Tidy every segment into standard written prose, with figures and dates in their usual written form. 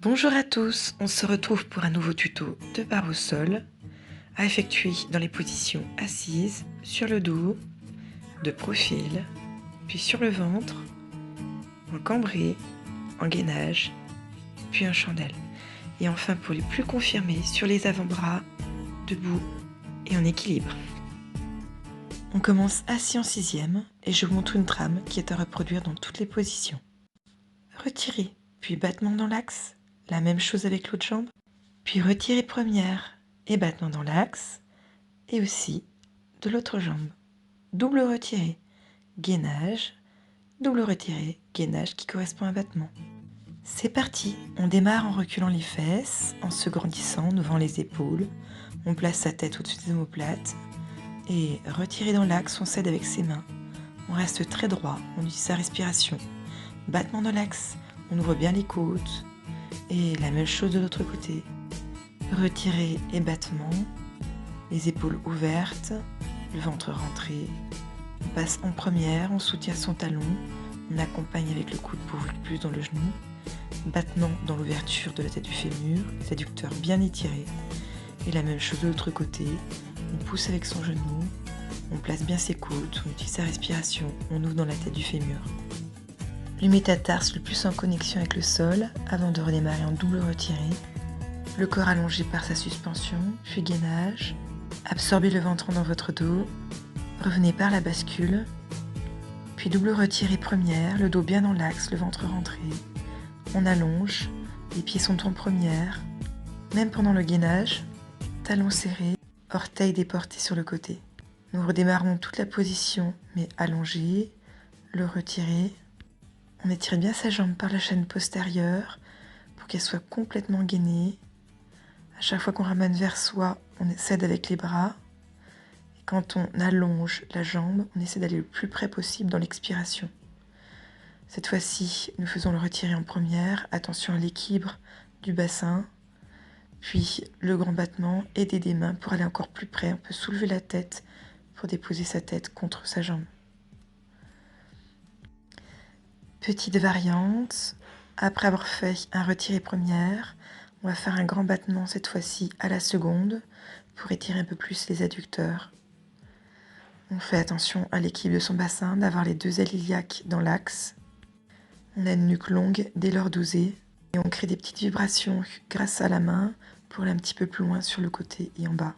Bonjour à tous, on se retrouve pour un nouveau tuto de barre au sol à effectuer dans les positions assises, sur le dos, de profil, puis sur le ventre, en cambré, en gainage, puis en chandelle. Et enfin pour les plus confirmés, sur les avant-bras, debout et en équilibre. On commence assis en sixième et je vous montre une trame qui est à reproduire dans toutes les positions. Retirez, puis battement dans l'axe, la même chose avec l'autre jambe, puis retirez première et battement dans l'axe, et aussi de l'autre jambe. Double retiré, gainage, double retiré, gainage qui correspond à battement. C'est parti, on démarre en reculant les fesses, en se grandissant, en ouvrant les épaules, on place sa tête au-dessus des omoplates, et retiré dans l'axe, on s'aide avec ses mains. On reste très droit, on utilise sa respiration. Battement dans l'axe, on ouvre bien les côtes, et la même chose de l'autre côté. Retiré et battement, les épaules ouvertes, le ventre rentré. On passe en première, on soutient son talon, on accompagne avec le coude pour ouvrir plus dans le genou. Battement dans l'ouverture de la tête du fémur, les adducteurs bien étirés. Et la même chose de l'autre côté, on pousse avec son genou, on place bien ses côtes, on utilise sa respiration, on ouvre dans la tête du fémur. Le métatarse le plus en connexion avec le sol avant de redémarrer en double retiré. Le corps allongé par sa suspension, puis gainage. Absorbez le ventre dans votre dos. Revenez par la bascule. Puis double retiré première, le dos bien dans l'axe, le ventre rentré. On allonge, les pieds sont en première. Même pendant le gainage, talons serrés, orteils déportés sur le côté. Nous redémarrons toute la position, mais allongée. Le retirer. On étire bien sa jambe par la chaîne postérieure pour qu'elle soit complètement gainée. À chaque fois qu'on ramène vers soi, on s'aide avec les bras. Et quand on allonge la jambe, on essaie d'aller le plus près possible dans l'expiration. Cette fois-ci, nous faisons le retirer en première. Attention à l'équilibre du bassin. Puis le grand battement, aider des mains pour aller encore plus près. On peut soulever la tête pour déposer sa tête contre sa jambe. Petite variante. Après avoir fait un retiré première, on va faire un grand battement cette fois-ci à la seconde pour étirer un peu plus les adducteurs. On fait attention à l'équilibre de son bassin, d'avoir les deux ailes iliaques dans l'axe. On a une nuque longue dès lors dosée et on crée des petites vibrations grâce à la main pour aller un petit peu plus loin sur le côté et en bas.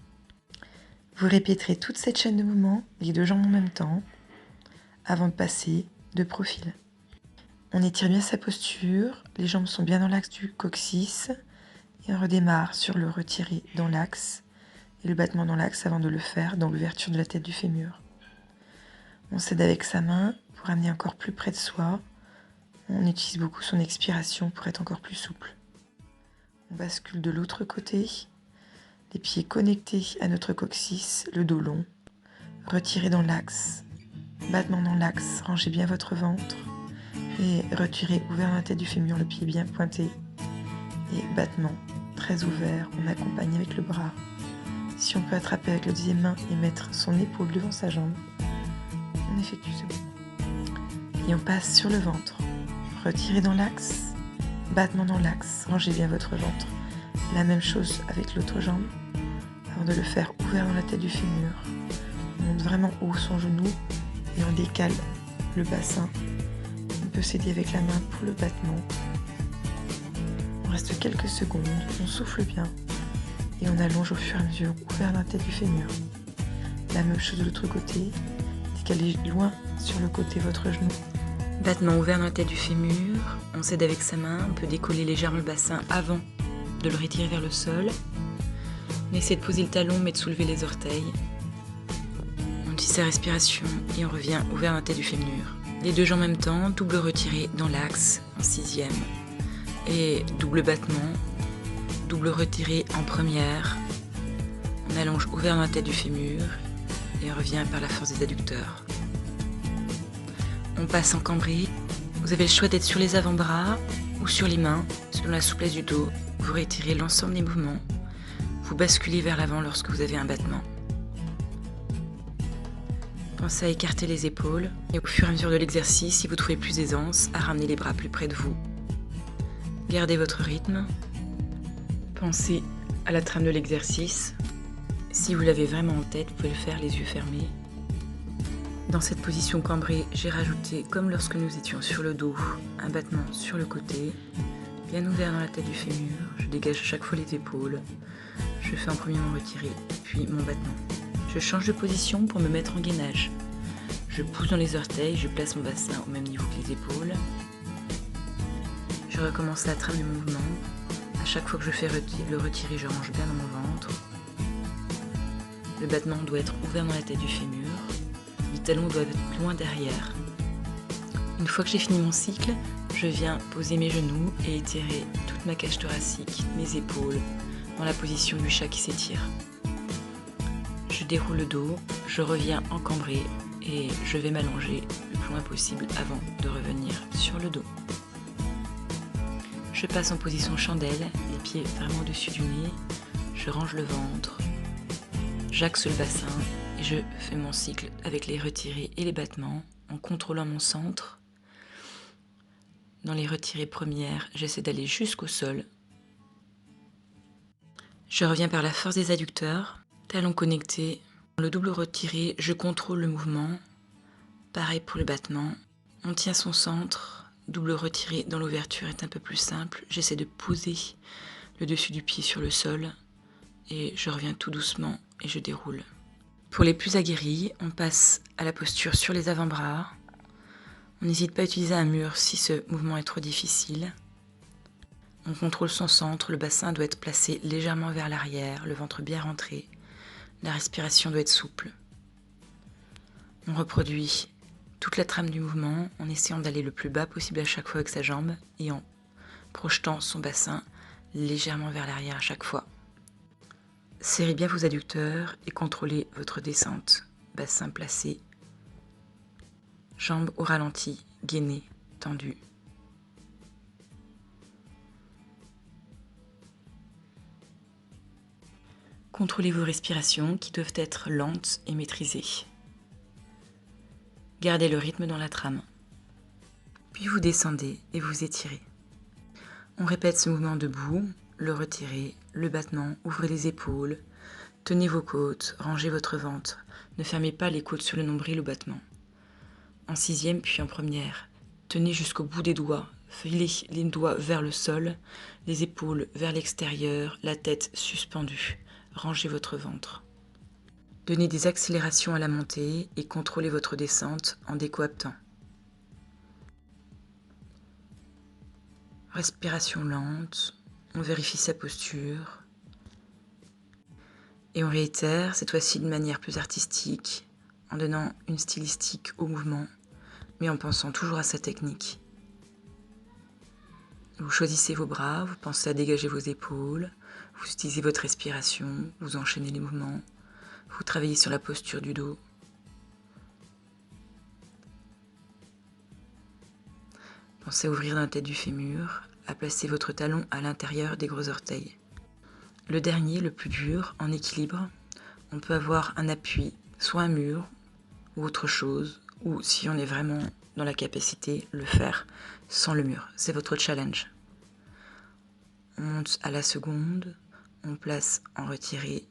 Vous répéterez toute cette chaîne de mouvements, les deux jambes en même temps, avant de passer de profil. On étire bien sa posture, les jambes sont bien dans l'axe du coccyx et on redémarre sur le retiré dans l'axe et le battement dans l'axe avant de le faire dans l'ouverture de la tête du fémur. On s'aide avec sa main pour amener encore plus près de soi. On utilise beaucoup son expiration pour être encore plus souple. On bascule de l'autre côté, les pieds connectés à notre coccyx, le dos long, retiré dans l'axe, battement dans l'axe, rangez bien votre ventre. Et retirez ouvert dans la tête du fémur, le pied bien pointé. Et battement très ouvert, on accompagne avec le bras. Si on peut attraper avec la deuxième main et mettre son épaule devant sa jambe, on effectue ce mouvement. Et on passe sur le ventre. Retirez dans l'axe, battement dans l'axe, rangez bien votre ventre. La même chose avec l'autre jambe. Avant de le faire ouvert dans la tête du fémur, on monte vraiment haut son genou et on décale le bassin. On peut s'aider avec la main pour le battement. On reste quelques secondes, on souffle bien et on allonge au fur et à mesure, ouvert dans la tête du fémur. La même chose de l'autre côté, décalez loin sur le côté votre genou. Battement ouvert dans la tête du fémur, on s'aide avec sa main, on peut décoller légèrement le bassin avant de le retirer vers le sol. On essaie de poser le talon mais de soulever les orteils. On utilise sa respiration et on revient ouvert dans la tête du fémur. Les deux jambes en même temps, double retiré dans l'axe en sixième et double battement, double retiré en première. On allonge ouvert dans la tête du fémur et on revient par la force des adducteurs. On passe en cambré. Vous avez le choix d'être sur les avant-bras ou sur les mains, selon la souplesse du dos. Vous retirez l'ensemble des mouvements. Vous basculez vers l'avant lorsque vous avez un battement. Pensez à écarter les épaules et au fur et à mesure de l'exercice, si vous trouvez plus d'aisance, à ramener les bras plus près de vous. Gardez votre rythme. Pensez à la trame de l'exercice. Si vous l'avez vraiment en tête, vous pouvez le faire les yeux fermés. Dans cette position cambrée, j'ai rajouté, comme lorsque nous étions sur le dos, un battement sur le côté, bien ouvert dans la tête du fémur. Je dégage à chaque fois les épaules. Je fais en premier mon retiré, puis mon battement. Je change de position pour me mettre en gainage. Je pousse dans les orteils, je place mon bassin au même niveau que les épaules. Je recommence la trame du mouvement. À chaque fois que je fais le retiré, je range bien dans mon ventre. Le battement doit être ouvert dans la tête du fémur. Le talon doit être loin derrière. Une fois que j'ai fini mon cycle, je viens poser mes genoux et étirer toute ma cage thoracique, mes épaules, dans la position du chat qui s'étire. Je déroule le dos, je reviens en cambré et je vais m'allonger le plus loin possible avant de revenir sur le dos. Je passe en position chandelle, les pieds vraiment au-dessus du nez, je range le ventre, j'axe le bassin et je fais mon cycle avec les retirés et les battements en contrôlant mon centre. Dans les retirés premières, j'essaie d'aller jusqu'au sol. Je reviens par la force des adducteurs, talons connectés. Dans le double retiré, je contrôle le mouvement. Pareil pour le battement. On tient son centre. Double retiré dans l'ouverture est un peu plus simple. J'essaie de poser le dessus du pied sur le sol. Et je reviens tout doucement et je déroule. Pour les plus aguerris, on passe à la posture sur les avant-bras. On n'hésite pas à utiliser un mur si ce mouvement est trop difficile. On contrôle son centre, le bassin doit être placé légèrement vers l'arrière, le ventre bien rentré. La respiration doit être souple. On reproduit toute la trame du mouvement en essayant d'aller le plus bas possible à chaque fois avec sa jambe et en projetant son bassin légèrement vers l'arrière à chaque fois. Serrez bien vos adducteurs et contrôlez votre descente. Bassin placé, jambes au ralenti, gainées, tendues. Contrôlez vos respirations qui doivent être lentes et maîtrisées. Gardez le rythme dans la trame. Puis vous descendez et vous étirez. On répète ce mouvement debout, le retirez, le battement, ouvrez les épaules, tenez vos côtes, rangez votre ventre. Ne fermez pas les côtes sur le nombril au battement. En sixième puis en première, tenez jusqu'au bout des doigts. Filez les doigts vers le sol, les épaules vers l'extérieur, la tête suspendue. Rangez votre ventre. Donnez des accélérations à la montée et contrôlez votre descente en décoaptant. Respiration lente, on vérifie sa posture. Et on réitère, cette fois-ci de manière plus artistique, en donnant une stylistique au mouvement, mais en pensant toujours à sa technique. Vous choisissez vos bras, vous pensez à dégager vos épaules, vous utilisez votre respiration, vous enchaînez les mouvements, vous travaillez sur la posture du dos. Pensez à ouvrir dans la tête du fémur, à placer votre talon à l'intérieur des gros orteils. Le dernier, le plus dur, en équilibre, on peut avoir un appui, soit un mur ou autre chose, ou si on est vraiment dans la capacité, le faire sans le mur. C'est votre challenge. On monte à la seconde, on place en retiré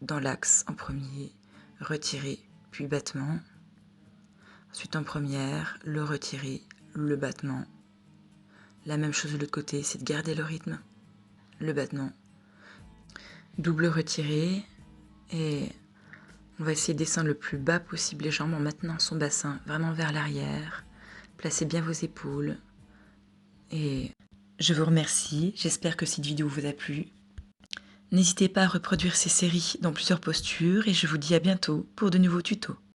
dans l'axe en premier, retiré puis battement. Ensuite en première, le retiré, le battement. La même chose de l'autre côté, c'est de garder le rythme, le battement. Double retiré et on va essayer de descendre le plus bas possible les jambes en maintenant son bassin vraiment vers l'arrière. Placez bien vos épaules et je vous remercie. J'espère que cette vidéo vous a plu. N'hésitez pas à reproduire ces séries dans plusieurs postures et je vous dis à bientôt pour de nouveaux tutos.